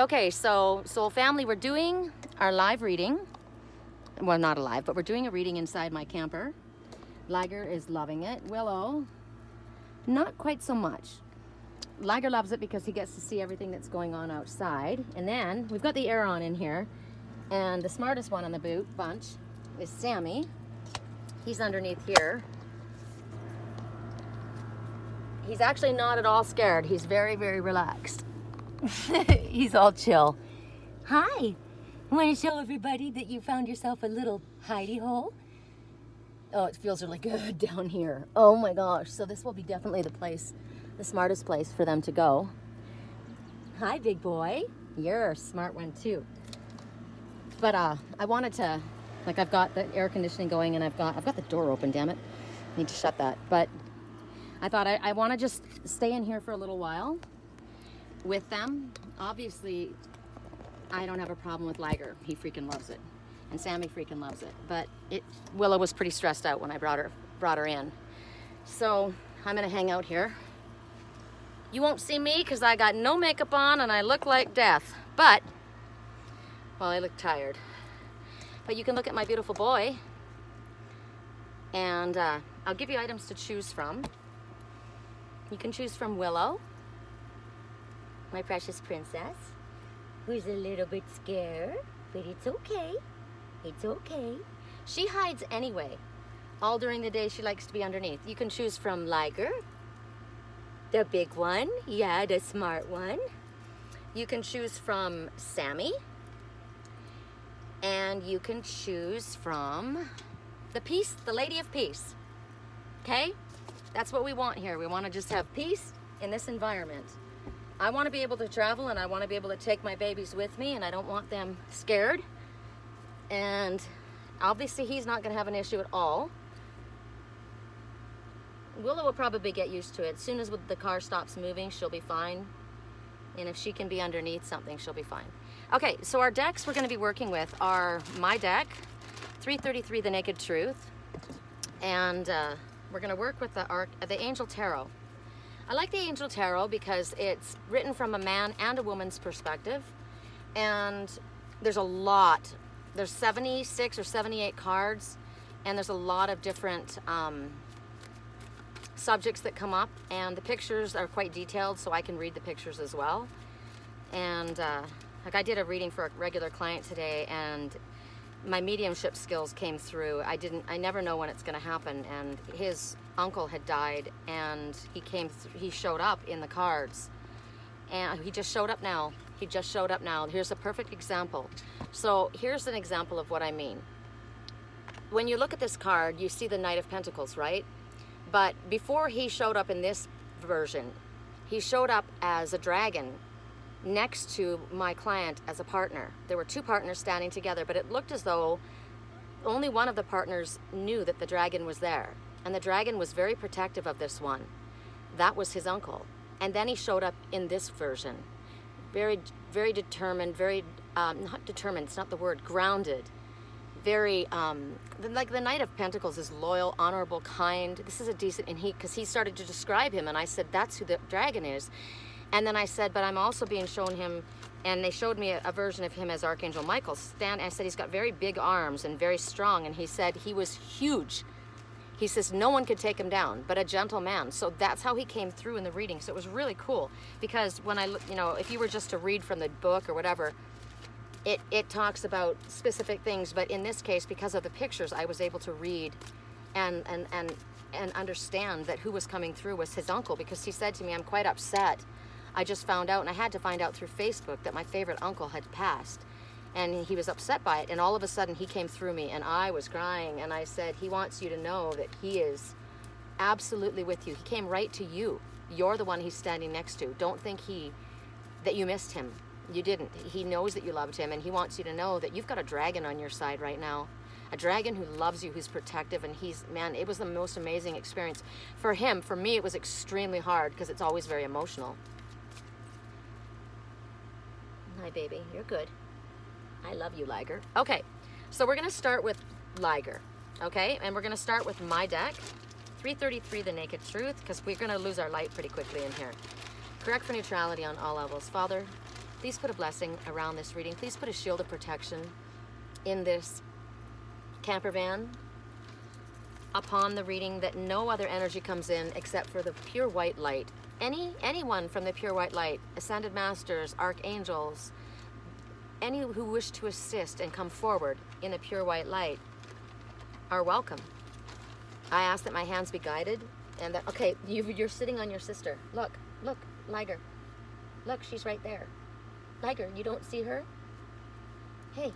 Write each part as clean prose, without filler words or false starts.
Okay, so Soul Family, we're doing our live reading. Well, not a live, but we're doing a reading inside my camper. Liger is loving it. Willow, not quite so much. Liger loves it because he gets to see everything that's going on outside. And then we've got the air on in here. And the smartest one on the bunch is Sammy. He's underneath here. He's actually not at all scared. He's very, very relaxed. He's all chill. Hi. Want to show everybody that you found yourself a little hidey hole? Oh, it feels really good down here. Oh my gosh. So this will be definitely the smartest place for them to go. Hi, big boy. You're a smart one too. But I wanted to, like, I've got the air conditioning going and I've got the door open, damn it. I need to shut that. But I thought I want to just stay in here for a little while with them. Obviously, I don't have a problem with Liger. He freaking loves it. And Sammy freaking loves it. But Willow was pretty stressed out when I brought her in. So I'm gonna hang out here. You won't see me because I got no makeup on and I look like death. But, well, I look tired. But you can look at my beautiful boy. And I'll give you items to choose from. You can choose from Willow, my precious princess, who's a little bit scared, but it's okay. It's okay. She hides anyway. All during the day, she likes to be underneath. You can choose from Liger, the big one. Yeah, the smart one. You can choose from Sammy. And you can choose from the Lady of Peace. Okay? That's what we want here. We want to just have peace in this environment. I want to be able to travel and I want to be able to take my babies with me and I don't want them scared. And obviously he's not going to have an issue at all. Willow will probably get used to it. As soon as the car stops moving, she'll be fine. And if she can be underneath something, she'll be fine. Okay, so our decks we're going to be working with are my deck, 333 The Naked Truth, and we're going to work with the Angel Tarot. I like the Angel Tarot because it's written from a man and a woman's perspective, and there's a lot. There's 76 or 78 cards, and there's a lot of different subjects that come up, and the pictures are quite detailed, so I can read the pictures as well. And like I did a reading for a regular client today, and my mediumship skills came through. I never know when it's going to happen, and his uncle had died, and he showed up in the cards, and he just showed up now. Here's a perfect example. So here's an example of what I mean. When you look at this card, you see the Knight of Pentacles, right? But before he showed up in this version, he showed up as a dragon next to my client as a partner. There were two partners standing together, but it looked as though only one of the partners knew that the dragon was there. And the dragon was very protective of this one. That was his uncle. And then he showed up in this version. Very, very determined, very, not determined, it's not the word, grounded. Very, like the Knight of Pentacles is loyal, honorable, kind. This is a decent, and because he started to describe him, and I said, that's who the dragon is. And then I said, but I'm also being shown him, and they showed me a version of him as Archangel Michael. I said, he's got very big arms and very strong, and he said he was huge. He says no one could take him down, but a gentle man. So that's how he came through in the reading. So it was really cool, because when if you were just to read from the book or whatever, it talks about specific things, but in this case, because of the pictures, I was able to read and understand that who was coming through was his uncle, because he said to me, I'm quite upset. I just found out, and I had to find out through Facebook, that my favorite uncle had passed, and he was upset by it, and all of a sudden he came through me, and I was crying, and I said, he wants you to know that he is absolutely with you. He came right to you. You're the one he's standing next to. Don't think that you missed him. You didn't. He knows that you loved him, and he wants you to know that you've got a dragon on your side right now. A dragon who loves you, who's protective, and man, it was the most amazing experience. For him, for me, it was extremely hard, because it's always very emotional. Hi, baby. You're good. I love you, Liger. Okay, so we're going to start with Liger, okay? And we're going to start with my deck, 333 The Naked Truth, because we're going to lose our light pretty quickly in here. Correct for neutrality on all levels. Father, Please put a blessing around this reading. Please put a shield of protection in this camper van upon the reading, that no other energy comes in except for the pure white light. Anyone from the pure white light, ascended masters, archangels, any who wish to assist and come forward in the pure white light are welcome. I ask that my hands be guided, and that, okay, you're sitting on your sister. Look, Liger. Look, she's right there. Liger, you don't see her? Hey.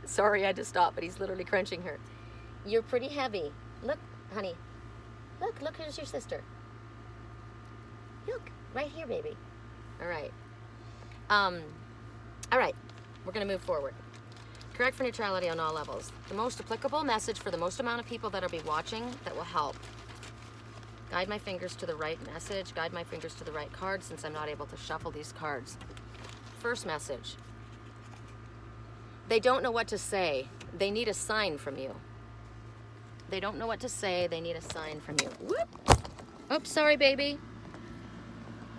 Sorry, I had to stop, but he's literally crunching her. You're pretty heavy. Look, honey. Look, here's your sister. Look, right here, baby. All right. All right, we're going to move forward. Correct for neutrality on all levels. The most applicable message for the most amount of people that will be watching that will help. Guide my fingers to the right message. Guide my fingers to the right card, since I'm not able to shuffle these cards. First message. They don't know what to say. They need a sign from you. They don't know what to say. They need a sign from you. Whoop. Oops, sorry, baby.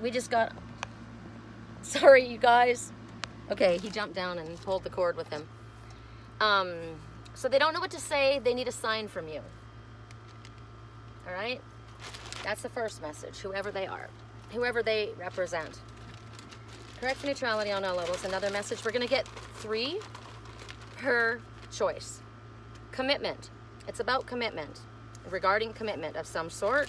We just got... Sorry, you guys. Okay, he jumped down and pulled the cord with him. So they don't know what to say. They need a sign from you. All right? That's the first message, whoever they are, whoever they represent. Correct for neutrality on all levels. Another message. We're going to get 3 per choice. Commitment. It's about commitment, regarding commitment of some sort.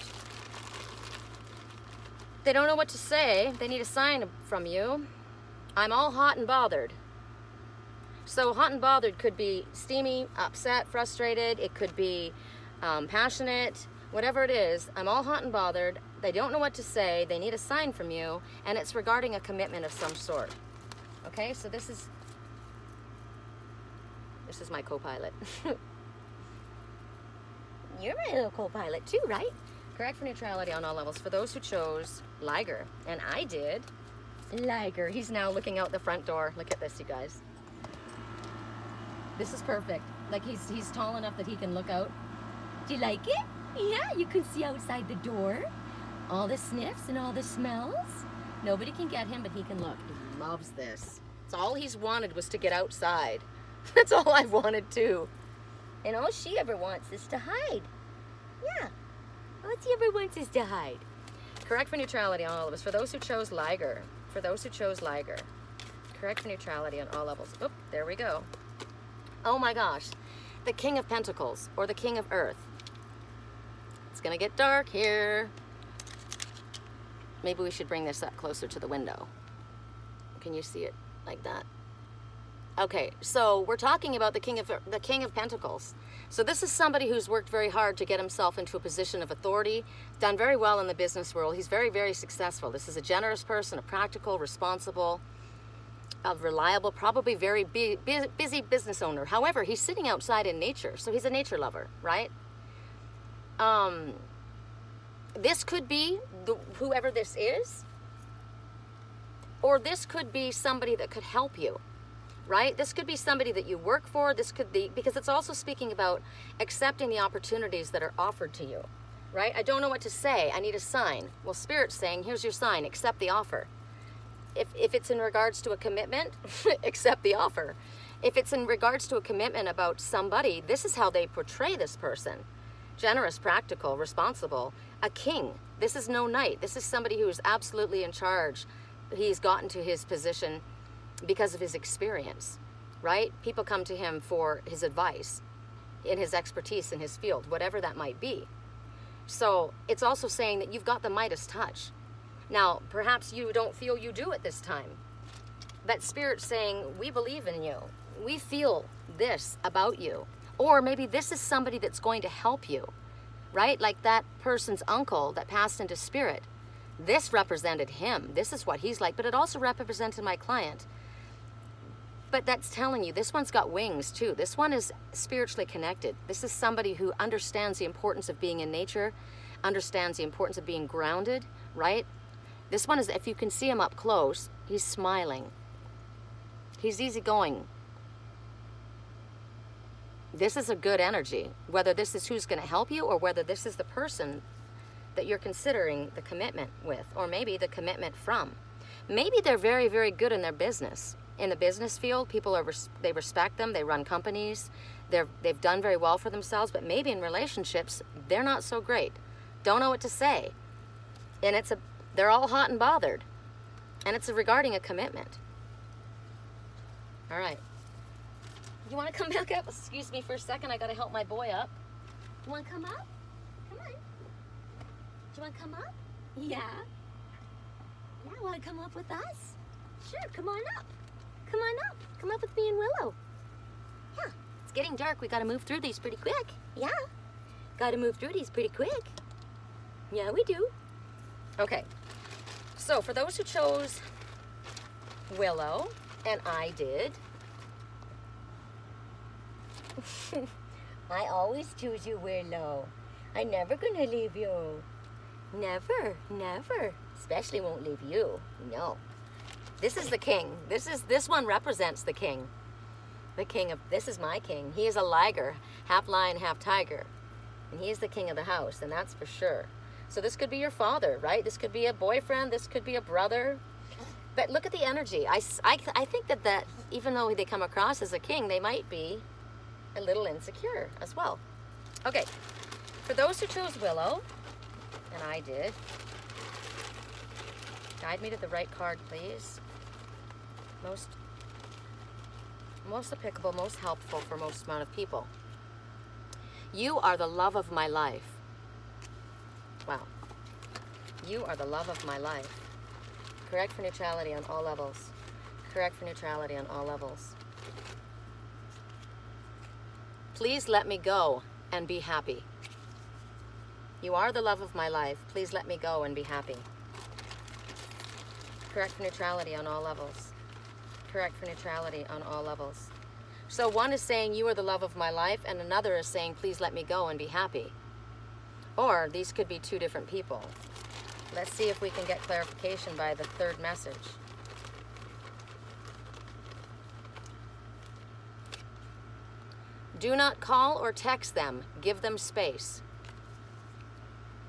They don't know what to say. They need a sign from you. I'm all hot and bothered. So hot and bothered could be steamy, upset, frustrated. It could be passionate, whatever it is. I'm all hot and bothered. They don't know what to say. They need a sign from you, and it's regarding a commitment of some sort. Okay, so this is my co-pilot. You're my little co-pilot too, right? Correct for neutrality on all levels. For those who chose Liger, and I did. Liger. He's now looking out the front door. Look at this, you guys. This is perfect. Like he's tall enough that he can look out. Do you like it? Yeah, you can see outside the door. All the sniffs and all the smells. Nobody can get him, but he can look. He loves this. It's all he's wanted was to get outside. That's all I wanted too. And all she ever wants is to hide. Yeah. All she ever wants is to hide. Correct for neutrality on all of us. For those who chose Liger. For those who chose Liger. Correct for neutrality on all levels. Oop, there we go. Oh my gosh. The King of Pentacles, or the King of Earth. It's gonna get dark here. Maybe we should bring this up closer to the window. Can you see it like that? Okay, so we're talking about the King of Pentacles. So this is somebody who's worked very hard to get himself into a position of authority, done very well in the business world. He's very, very successful. This is a generous person, a practical, responsible, a reliable, probably very busy business owner. However, he's sitting outside in nature, so he's a nature lover, right? This could be whoever this is, or this could be somebody that could help you. Right? This could be somebody that you work for. This could be, because it's also speaking about accepting the opportunities that are offered to you. Right? I don't know what to say. I need a sign. Well, Spirit's saying, here's your sign. Accept the offer. If it's in regards to a commitment, accept the offer. If it's in regards to a commitment about somebody, this is how they portray this person. Generous, practical, responsible, a king. This is no knight. This is somebody who is absolutely in charge. He's gotten to his position because of his experience, right? People come to him for his advice, in his expertise in his field, whatever that might be. So it's also saying that you've got the Midas touch. Now, perhaps you don't feel you do at this time, but Spirit's saying, we believe in you. We feel this about you. Or maybe this is somebody that's going to help you, right? Like that person's uncle that passed into spirit. This represented him. This is what he's like, but it also represented my client. But that's telling you, this one's got wings too. This one is spiritually connected. This is somebody who understands the importance of being in nature, understands the importance of being grounded, right? This one is, if you can see him up close, he's smiling. He's easygoing. This is a good energy, whether this is who's going to help you or whether this is the person that you're considering the commitment with, or maybe the commitment from. Maybe they're very, very good in their business. In the business field, people they respect them, they run companies, they've done very well for themselves, but maybe in relationships, they're not so great. Don't know what to say. And they're all hot and bothered. And it's regarding a commitment. All right. You want to come back up? Excuse me for a second. I got to help my boy up. You want to come up? Come on. Do you want to come up? Yeah. Yeah, want to come up with us? Sure, come on up. Come on up. Come up with me and Willow. Yeah. It's getting dark. We got to move through these pretty quick. Yeah. Got to move through these pretty quick. Yeah, we do. Okay. So for those who chose Willow, and I did, I always choose you, Willow. I'm never gonna leave you. Never, never. Especially won't leave you. No. This is the king. This one represents the king. The king of, this is my king. He is a Liger, half lion, half tiger. And he is the king of the house, and that's for sure. So this could be your father, right? This could be a boyfriend. This could be a brother. But look at the energy. I think that even though they come across as a king, they might be a little insecure as well. Okay, for those who chose Willow, and I did, guide me to the right card, please. Most applicable, most helpful for most amount of people. You are the love of my life. Wow. You are the love of my life. Correct for neutrality on all levels. Correct for neutrality on all levels. Please let me go and be happy. You are the love of my life. Please let me go and be happy. Correct for neutrality on all levels. Correct for neutrality on all levels. So one is saying you are the love of my life, and another is saying please let me go and be happy. Or these could be two different people. Let's see if we can get clarification by the third message. Do not call or text them. Give them space.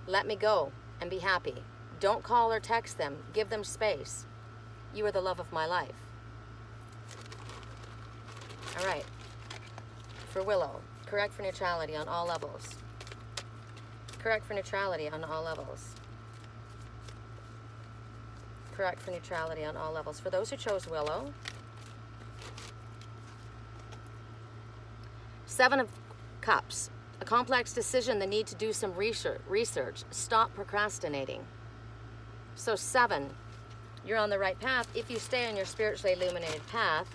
Let me go and be happy. Don't call or text them. Give them space. You are the love of my life. All right. For Willow, correct for neutrality on all levels. Correct for neutrality on all levels. Correct for neutrality on all levels. For those who chose Willow, 7 of Cups. A complex decision, the need to do some research. Stop procrastinating. So 7, you're on the right path. If you stay on your spiritually illuminated path,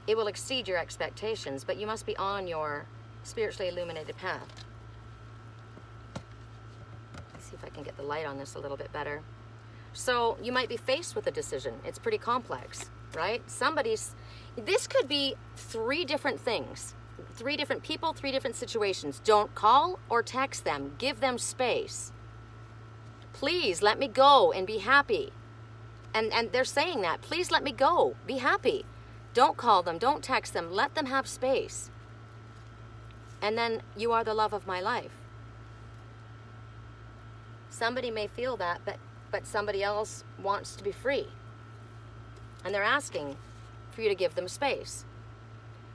it will exceed your expectations, but you must be on your spiritually illuminated path. Let's see if I can get the light on this a little bit better. So you might be faced with a decision. It's pretty complex, right? This could be 3 different things. 3 different people, 3 different situations. Don't call or text them. Give them space. Please let me go and be happy. And they're saying that. Please let me go. Be happy. Don't call them. Don't text them. Let them have space. And then you are the love of my life. Somebody may feel that, but somebody else wants to be free. And they're asking for you to give them space.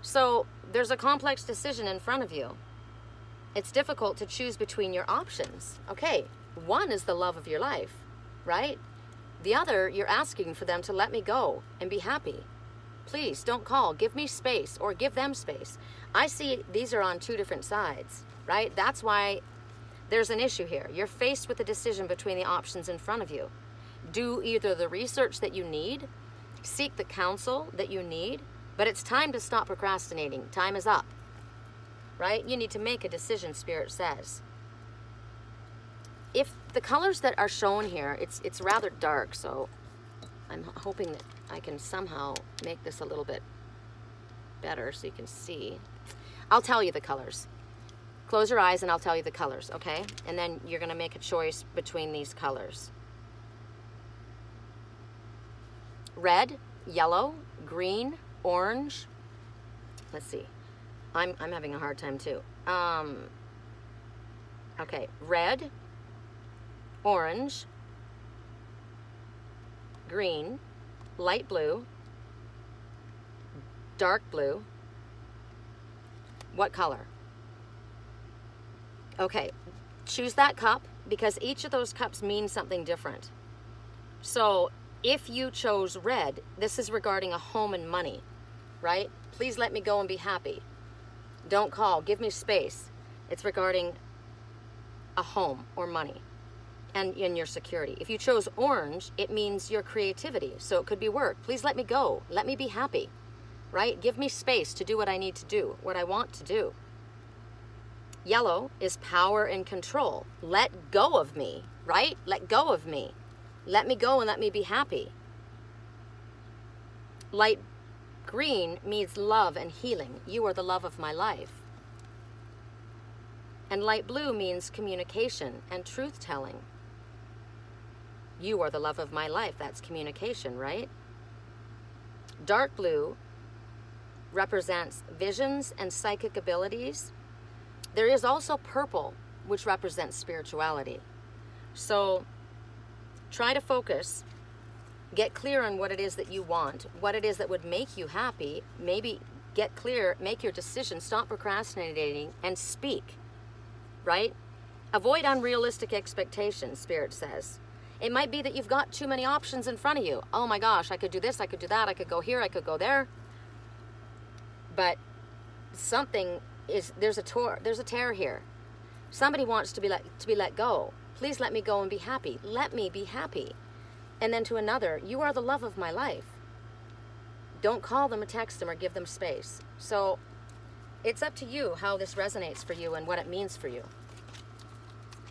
So there's a complex decision in front of you. It's difficult to choose between your options. Okay, one is the love of your life, right? The other, you're asking for them to let me go and be happy. Please don't call. Give me space, or give them space. I see these are on 2 different sides, right? That's why there's an issue here. You're faced with a decision between the options in front of you. Do either the research that you need, seek the counsel that you need, but it's time to stop procrastinating. Time is up, right? You need to make a decision, Spirit says. If the colors that are shown here, it's rather dark, so I'm hoping that I can somehow make this a little bit better so you can see. I'll tell you the colors. Close your eyes and I'll tell you the colors, okay? And then you're going to make a choice between these colors. Red, yellow, green, orange. Let's see. I'm having a hard time too. Okay, red, orange, green, light blue, dark blue. What color? Okay, choose that cup because each of those cups means something different. So if you chose red, this is regarding a home and money, right? Please let me go and be happy. Don't call, give me space. It's regarding a home or money and in your security. If you chose orange, it means your creativity. So it could be work. Please let me go. Let me be happy, right? Give me space to do what I need to do, what I want to do. Yellow is power and control. Let go of me, right? Let go of me. Let me go and let me be happy. Light green means love and healing. You are the love of my life. And light blue means communication and truth-telling. You are the love of my life. That's communication, right? Dark blue represents visions and psychic abilities. There is also purple, which represents spirituality. So try to focus, get clear on what it is that you want, what it is that would make you happy. Maybe get clear, make your decision, stop procrastinating, and speak, right? Avoid unrealistic expectations, Spirit says. It might be that you've got too many options in front of you. Oh my gosh, I could do this, I could do that, I could go here, I could go there. But something is, there's a tear here. Somebody wants to be let go. Please let me go and be happy. Let me be happy. And then to another, you are the love of my life. Don't call them or text them or give them space. So it's up to you how this resonates for you and what it means for you.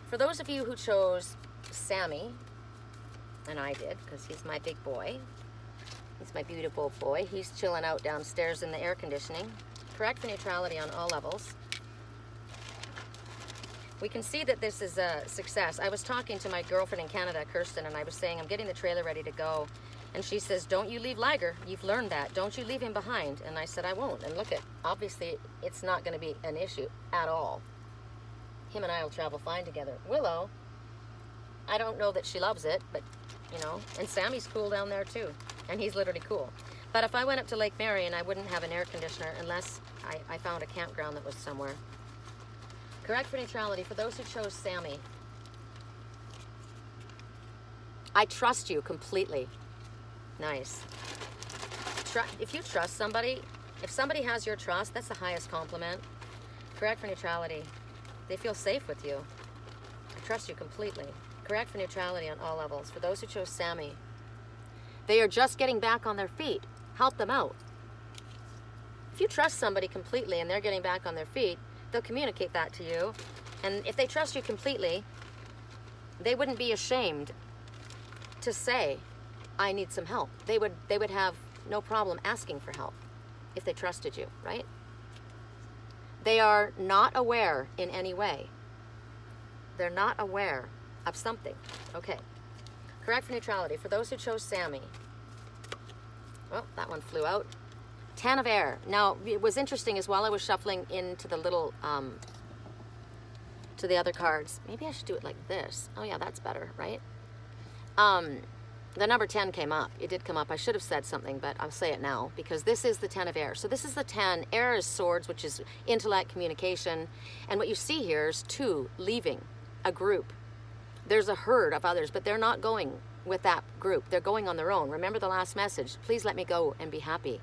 For those of you who chose Sammy, and I did because he's my big boy. He's my beautiful boy. He's chilling out downstairs in the air conditioning. Correct for neutrality on all levels. We can see that this is a success. I was talking to my girlfriend in Canada, Kirsten, and I was saying, I'm getting the trailer ready to go. And she says, don't you leave Liger. You've learned that. Don't you leave him behind. And I said, I won't. And look at, obviously, it's not going to be an issue at all. Him and I will travel fine together. Willow, I don't know that she loves it, but, you know, and Sammy's cool down there too. And he's literally cool. But if I went up to Lake Marion, I wouldn't have an air conditioner unless I found a campground that was somewhere. Correct for neutrality. For those who chose Sammy, I trust you completely. Nice. If you trust somebody, if somebody has your trust, that's the highest compliment. Correct for neutrality. They feel safe with you. I trust you completely. Correct for neutrality on all levels. For those who chose Sammy, they are just getting back on their feet. Help them out. If you trust somebody completely and they're getting back on their feet, they'll communicate that to you. And if they trust you completely, they wouldn't be ashamed to say, I need some help. They would have no problem asking for help if they trusted you, right? They are not aware in any way. They're not aware of something. Okay. Correct for neutrality. For those who chose Sammy. Well, that one flew out. 10 of air. Now, it was interesting is while I was shuffling into the little, to the other cards, maybe I should do it like this. Oh yeah, that's better, right? The number 10 came up. It did come up. I should have said something, but I'll say it now because this is the 10 of air. So this is the 10. Air is swords, which is intellect, communication. And what you see here is 2 leaving a group. There's a herd of others, but they're not going with that group. They're going on their own. Remember the last message. Please let me go and be happy.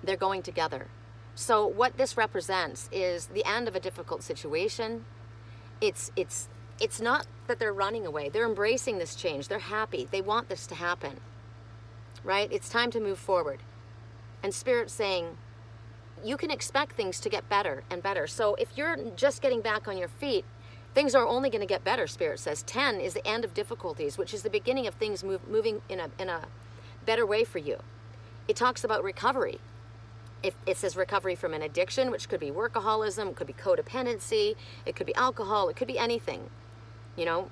They're going together. So what this represents is the end of a difficult situation. It's not that they're running away. They're embracing this change. They're happy. They want this to happen, right? It's time to move forward. And Spirit's saying, you can expect things to get better and better. So if you're just getting back on your feet, things are only going to get better, Spirit says. 10 is the end of difficulties, which is the beginning of things moving in a better way for you. It talks about recovery. If it says recovery from an addiction, which could be workaholism, it could be codependency, it could be alcohol, it could be anything. You know,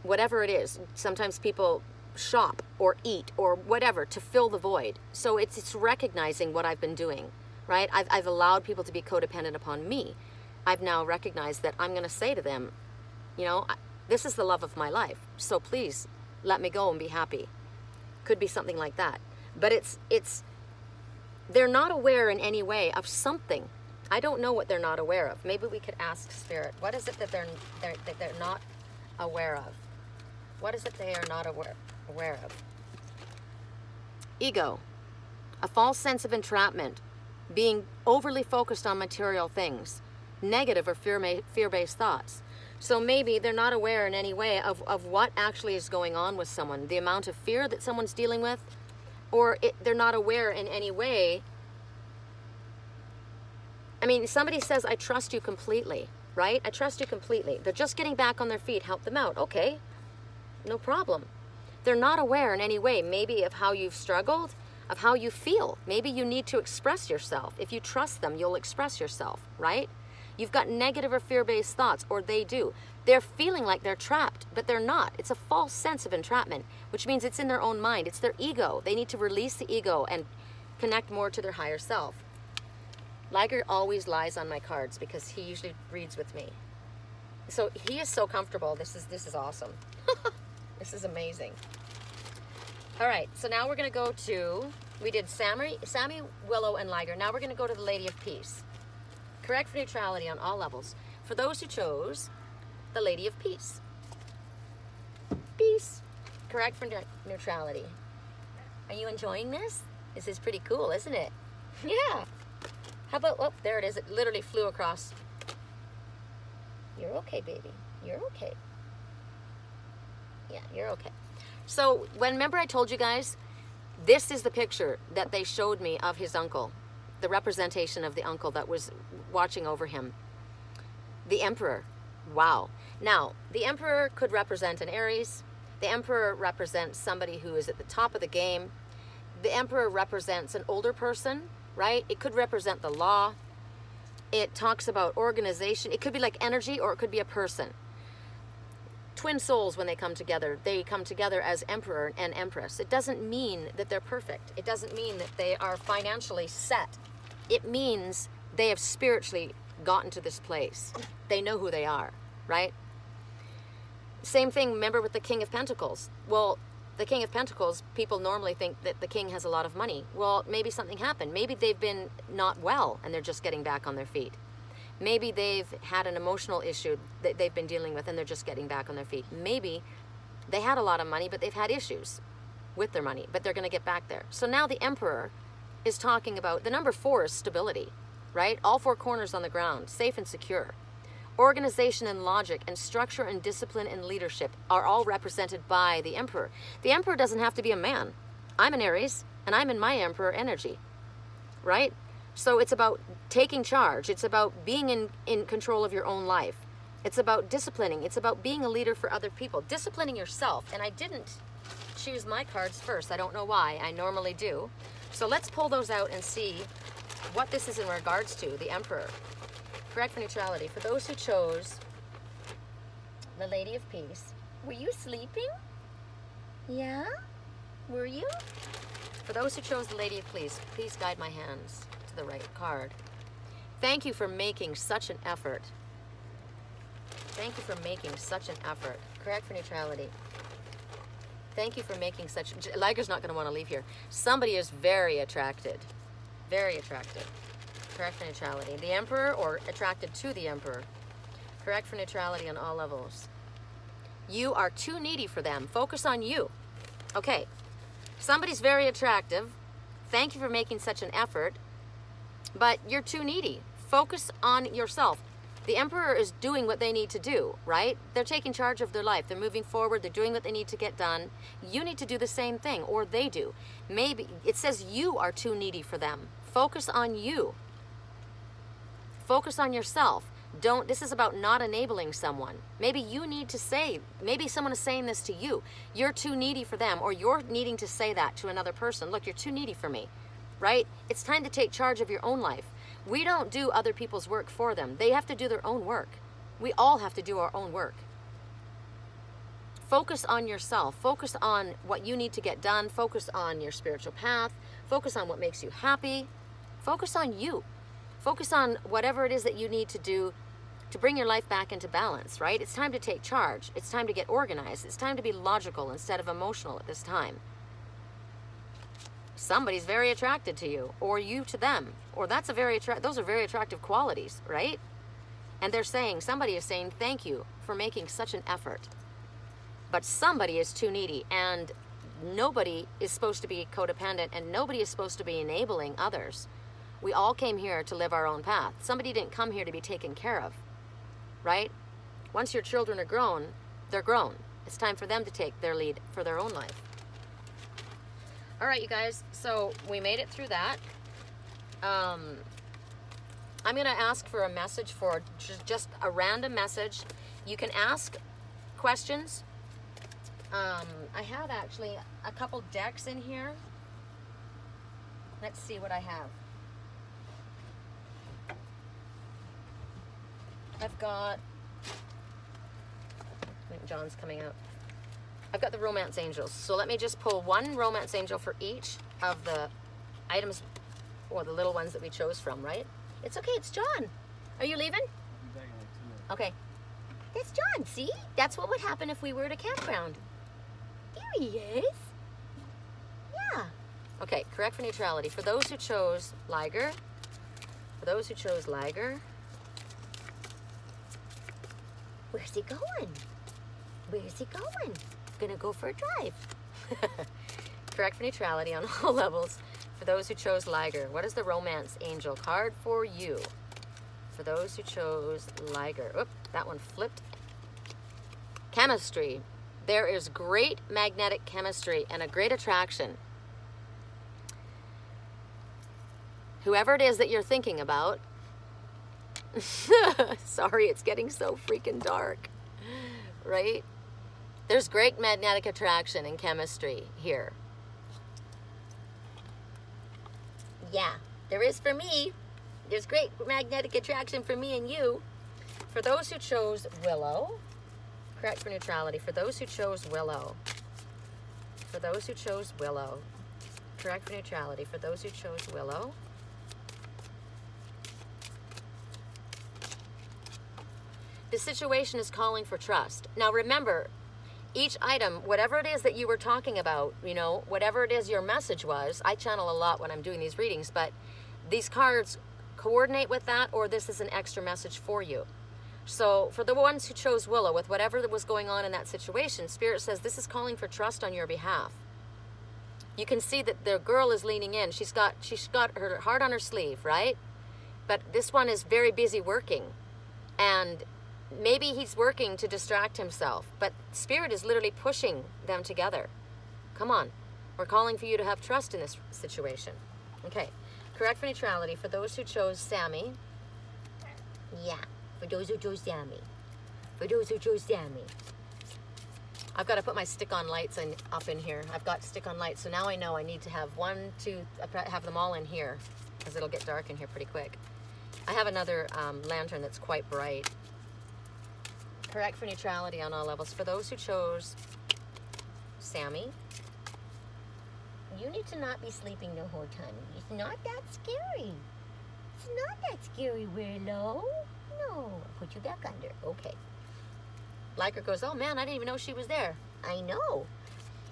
whatever it is. Sometimes people shop or eat or whatever to fill the void. So it's recognizing what I've been doing, right? I've allowed people to be codependent upon me. I've now recognized that I'm going to say to them, you know, this is the love of my life. So please let me go and be happy. Could be something like that. But they're not aware in any way of something. I don't know what they're not aware of. Maybe we could ask Spirit, what is it that they're not aware of? What is it they are not aware of? Ego, a false sense of entrapment, being overly focused on material things, negative or fear-based thoughts. So maybe they're not aware in any way of what actually is going on with someone, the amount of fear that someone's dealing with, or they're not aware in any way. I mean, somebody says, I trust you completely, right? I trust you completely. They're just getting back on their feet. Help them out. Okay, no problem. They're not aware in any way, maybe of how you've struggled, of how you feel. Maybe you need to express yourself. If you trust them, you'll express yourself, right? You've got negative or fear-based thoughts, or they do. They're feeling like they're trapped, but they're not. It's a false sense of entrapment, which means it's in their own mind. It's their ego. They need to release the ego and connect more to their higher self. Liger always lies on my cards because he usually reads with me. So he is so comfortable. This is awesome. This is amazing. All right, so now we're going to go to, we did Sammy, Willow, and Liger. Now we're going to go to the Lady of Peace. Correct for neutrality on all levels. For those who chose the Lady of Peace. Peace. Correct for neutrality. Are you enjoying this? This is pretty cool, isn't it? Yeah. How about, oh, there it is. It literally flew across. You're okay, baby. You're okay. Yeah, you're okay. So, remember I told you guys, this is the picture that they showed me of his uncle. The representation of the uncle that was watching over him. The Emperor. Wow. Now, the Emperor could represent an Aries. The Emperor represents somebody who is at the top of the game. The Emperor represents an older person, right? It could represent the law. It talks about organization. It could be like energy, or it could be a person. Twin souls, when they come together as Emperor and Empress. It doesn't mean that they're perfect. It doesn't mean that they are financially set. It means they have spiritually gotten to this place. They know who they are, right? Same thing, remember, with the King of Pentacles. Well, the King of Pentacles, people normally think that the king has a lot of money. Well, maybe something happened. Maybe they've been not well and they're just getting back on their feet. Maybe they've had an emotional issue that they've been dealing with and they're just getting back on their feet. Maybe they had a lot of money, but they've had issues with their money, but they're going to get back there. So now the Emperor is talking about, the number 4 is stability, right? All 4 corners on the ground, safe and secure. Organization and logic and structure and discipline and leadership are all represented by the Emperor. The Emperor doesn't have to be a man. I'm an Aries and I'm in my Emperor energy, right? So it's about taking charge. It's about being in control of your own life. It's about disciplining. It's about being a leader for other people. Disciplining yourself. And I didn't choose my cards first. I don't know why. I normally do. So let's pull those out and see what this is in regards to the Emperor. Correct for neutrality. For those who chose the Lady of Peace. Were you sleeping? Yeah? Were you? For those who chose the Lady of Peace, please guide my hands to the right card. Thank you for making such an effort. Thank you for making such an effort. Correct for neutrality. Thank you for making such... Liger's not going to want to leave here. Somebody is very attracted. Very attracted. Correct for neutrality. The Emperor or attracted to the Emperor. Correct for neutrality on all levels. You are too needy for them. Focus on you. Okay. Somebody's very attractive. Thank you for making such an effort. But you're too needy. Focus on yourself. The Emperor is doing what they need to do, right? They're taking charge of their life. They're moving forward. They're doing what they need to get done. You need to do the same thing, or they do. Maybe it says you are too needy for them. Focus on you. Focus on yourself. This is about not enabling someone. Maybe you need to say, maybe someone is saying this to you. You're too needy for them, or you're needing to say that to another person. Look, you're too needy for me, right? It's time to take charge of your own life. We don't do other people's work for them. They have to do their own work. We all have to do our own work. Focus on yourself. Focus on what you need to get done. Focus on your spiritual path. Focus on what makes you happy. Focus on you. Focus on whatever it is that you need to do to bring your life back into balance, right? It's time to take charge. It's time to get organized. It's time to be logical instead of emotional at this time. Somebody's very attracted to you, or you to them, or those are very attractive qualities, right? And they're saying, somebody is saying, thank you for making such an effort. But somebody is too needy, and nobody is supposed to be codependent, and nobody is supposed to be enabling others. We all came here to live our own path. Somebody didn't come here to be taken care of, right? Once your children are grown, they're grown. It's time for them to take their lead for their own life. All right, you guys, so we made it through that. I'm going to ask for a message, for just a random message. You can ask questions. I have actually a couple decks in here. Let's see what I have. I've got, I think John's coming out. I've got the Romance Angels. So let me just pull one Romance Angel for each of the items, or the little ones that we chose from, right? It's okay, it's John. Are you leaving? I'll be back in like 2 minutes. Okay. That's John, see? That's what would happen if we were at a campground. There he is. Yeah. Okay, correct for neutrality. For those who chose Liger, where's he going? Where's he going? Gonna go for a drive. Correct for neutrality on all levels. For those who chose Liger, what is the Romance Angel card for you? For those who chose Liger. Oop, that one flipped. Chemistry. There is great magnetic chemistry and a great attraction. Whoever it is that you're thinking about, sorry, it's getting so freaking dark, right? There's great magnetic attraction and chemistry here. Yeah, there is for me. There's great magnetic attraction for me and you. For those who chose Willow, correct for neutrality. For those who chose Willow, correct for neutrality. For those who chose Willow, the situation is calling for trust. Now remember, each item, whatever it is that you were talking about, you know, whatever it is your message was, I channel a lot when I'm doing these readings, but these cards coordinate with that, or this is an extra message for you. So for the ones who chose Willow, with whatever that was going on in that situation, Spirit says this is calling for trust on your behalf. You can see that the girl is leaning in. She's got her heart on her sleeve, right? But this one is very busy working, and maybe he's working to distract himself, but Spirit is literally pushing them together. Come on. We're calling for you to have trust in this situation. Okay. Correct for neutrality. For those who chose Sammy. Yeah. For those who chose Sammy. I've got to put my stick-on lights up in here. I've got stick-on lights, so now I know I need to have have them all in here, because it'll get dark in here pretty quick. I have another lantern that's quite bright. Correct for neutrality on all levels. For those who chose Sammy, you need to not be sleeping the whole time. It's not that scary. It's not that scary, Willow. No. Put you back under. Okay. Liger goes, oh man, I didn't even know she was there. I know.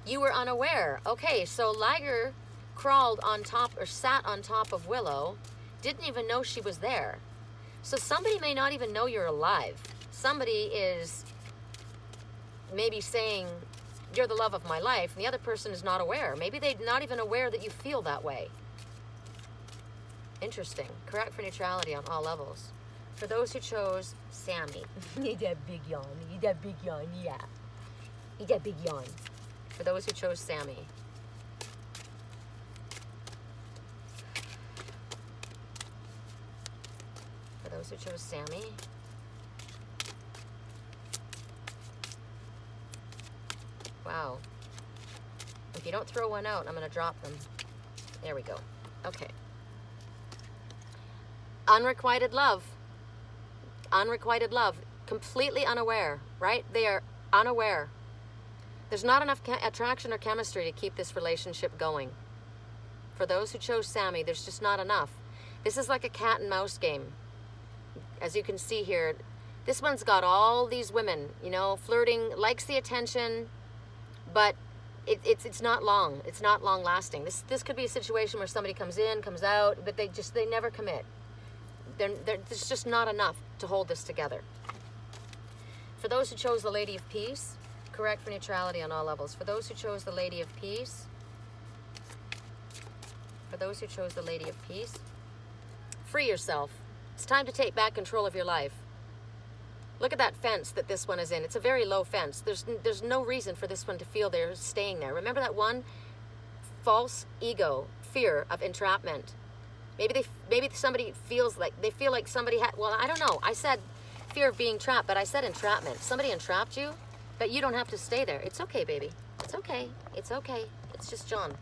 You were unaware. Okay, so Liger crawled on top, or sat on top of Willow, didn't even know she was there. So somebody may not even know you're alive. Somebody is maybe saying, you're the love of my life, and the other person is not aware. Maybe they're not even aware that you feel that way. Interesting. Correct for neutrality on all levels. For those who chose Sammy. Need that big yawn. Need that big yawn, yeah. Need that big yawn. For those who chose Sammy. For those who chose Sammy. Wow. If you don't throw one out, I'm going to drop them. There we go. Okay. Unrequited love. Unrequited love. Completely unaware, right? They are unaware. There's not enough attraction or chemistry to keep this relationship going. For those who chose Sammy, there's just not enough. This is like a cat and mouse game. As you can see here, This one's got all these women, you know, flirting, likes the attention, but it's not long. It's not long lasting. This could be a situation where somebody comes in, comes out, but they never commit. There's just not enough to hold this together. For those who chose the Lady of Peace, correct for neutrality on all levels. For those who chose the Lady of Peace, free yourself. It's time to take back control of your life. Look at that fence that this one is in. It's a very low fence. There's no reason for this one to feel they're staying there. Remember that one? False ego, fear of entrapment. Maybe somebody feels like, they feel like somebody had, well, I don't know. I said fear of being trapped, but I said entrapment. Somebody entrapped you, but you don't have to stay there. It's okay, baby. It's okay. It's okay. It's just John.